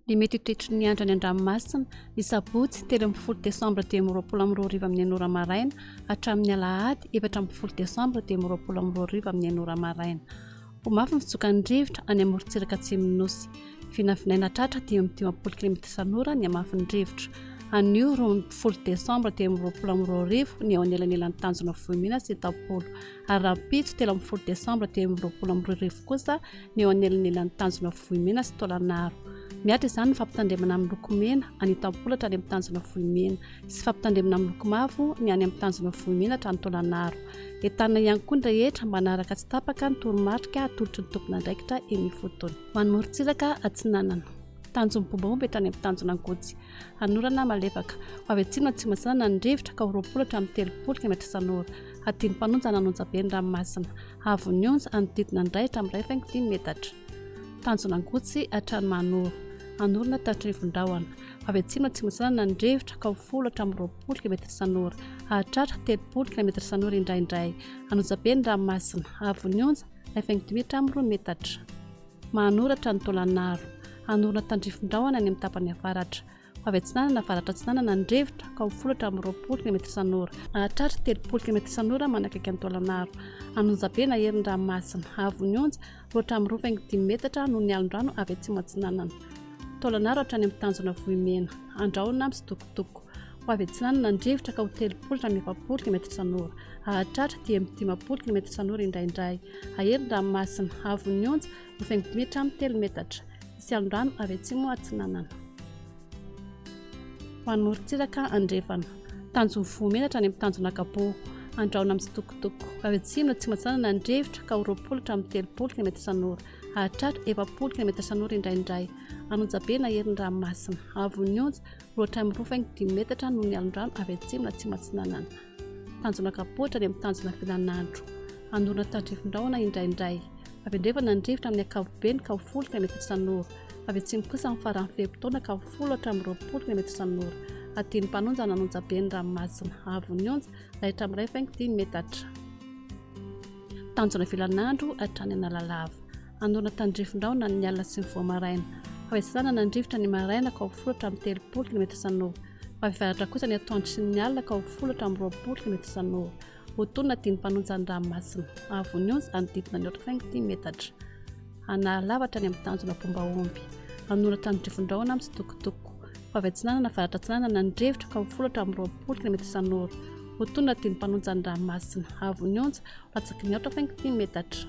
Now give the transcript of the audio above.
Ny mety toetry ny andro any an-dranomasina ny sabotsy 13 Décembre 2022 amin'ny anora maraina hatramin'ny alahady 14 Décembre 2022 amin'ny anora maraina. Ho mafy mitsoka ny rivotra any amorontsiraka atsimon'Nosy. Vinavinaina tratra 10 km isan'ora ny hamafin'ny rivotra. Anio 10 Décembre 2022 ny eo anelanelan'ny tanjona vohimena sy tapolo. Ary rahampitso 13 Décembre 2022 kosa ny eo anelanelan'ny tanjona vohimena sy tôlanaro. Miatra izany ny fampitandremana amin'ny loko mena any tapolo hatrany amin'ny tanjona vohimena sy fampitandremana amin'ny loko mavo ny any amin'ny tanjona vohimena hatrany tôlanaro. Entanina ihany koa ny rehetra mba hanaraka tsy tapaka ny toromarika atolotry ny tompon'andraikitra eny fotony. Ho an'ny morontsiraka atsinanana. Tanjona bombabomba hatrany amin'ny tanjona angotsy. Hanorana malefaka. Ho avy atsimo tsy masinana ny rivotra ka 20 hatramin'ny 30 km isan'ora. Adiny mpanonja nanonja be ny ranomasina. Havon'ny onja anodidina ny raitra amin'ny 5 metatra. Tanjona angotsy hatrany manoro. Anorona tatrivon-drahona. Avy atsimo tsy masinana ny rivotra ka 10 hatramin'ny 20 km isan'ora. Hahatratra 30 km isan'ora indraindray. Anonja be ny ranomasina. Havon'ny onja 5 metatra. Mahanoratra ny tôlanaro. Anorona tandrifon-drahona any amin'ny tapany avaratra. Avy atsinanana avaratra atsinanana ny rivotra ka 10 hatramin'ny 20 km isan'ora. Hahatratra 30 km isan'ora manakaiky ny tôlanaro. Anonja be na herin'ny ranomasina. Havon'ny onja 2 metatra noho ny alon-drano avy atsimo atsinanana. Tôlanaro hatrany amin'ny tanjona vohimena. Andrahona misitokotoko. Ho avy atsinanana ny rivotra ka 30 hatramin'ny 40 km isan'ora. Hahatratra 10 km isan'ora indraindray. Aherin'ny ranomasina. Havon'ny onja 3 metatra. Isy alon-drano avy atsimo atsinanana. Ho an'ny morontsiraka andrefana. Tanjona vohimena hatrany amin'ny tanjona kapoha. Andrahona misitokotoko. Avy atsimo tsy masinana ny rivotra ka 20 hatramin'ny 30 km isan'ora. Hahatratra 70 km isan'ora indraindray. Anonja be na herin'ny ranomasina. Havon'ny onja 2 metatra noho ny alon-drano avy atsimo tsy matsinanana. Tanjona kapoha hatrany amin'ny tanjona filanandro. Anorona tandrifon-drahona indraindray. Avy andrefana ny rivotra amin'ny ankavobeny ka 10 km isan'ora. Avy atsimo kosa amin'ny faran'ny fehim-potoana ka 10 hatramin'ny 20 km isan'ora. Adiny mpanonja nanonja be ny ranomasina. Havon'ny onja raitra amin'ny 5 metatra. Tanjona filanandro hatrany analalava. Anorona tandrifon-drahona ny alina sy ny voamaraina. Avy atsinanana ny rivotra ny maraina ka 10 hatramin'ny 30 km isan'ora. Avy varatra kosa ny atoandro sy ny alina ka 10 hatramin'ny 20 km isan'ora. Otonina adiny mpanonja ny ranomasina. Havon'ny onja anodidina ny 5 metatra. Analalava hatrany amin'ny tanjona bombaomby. Anorona tandrifon-drahona misitokotoko. Avy atsinanana varatra atsinanana ny rivotra ka 10 hatramin'ny 20 km isan'ora. Otonina adiny mpanonja ny ranomasina. Havon'ny onja latsaky ny 5 metatra.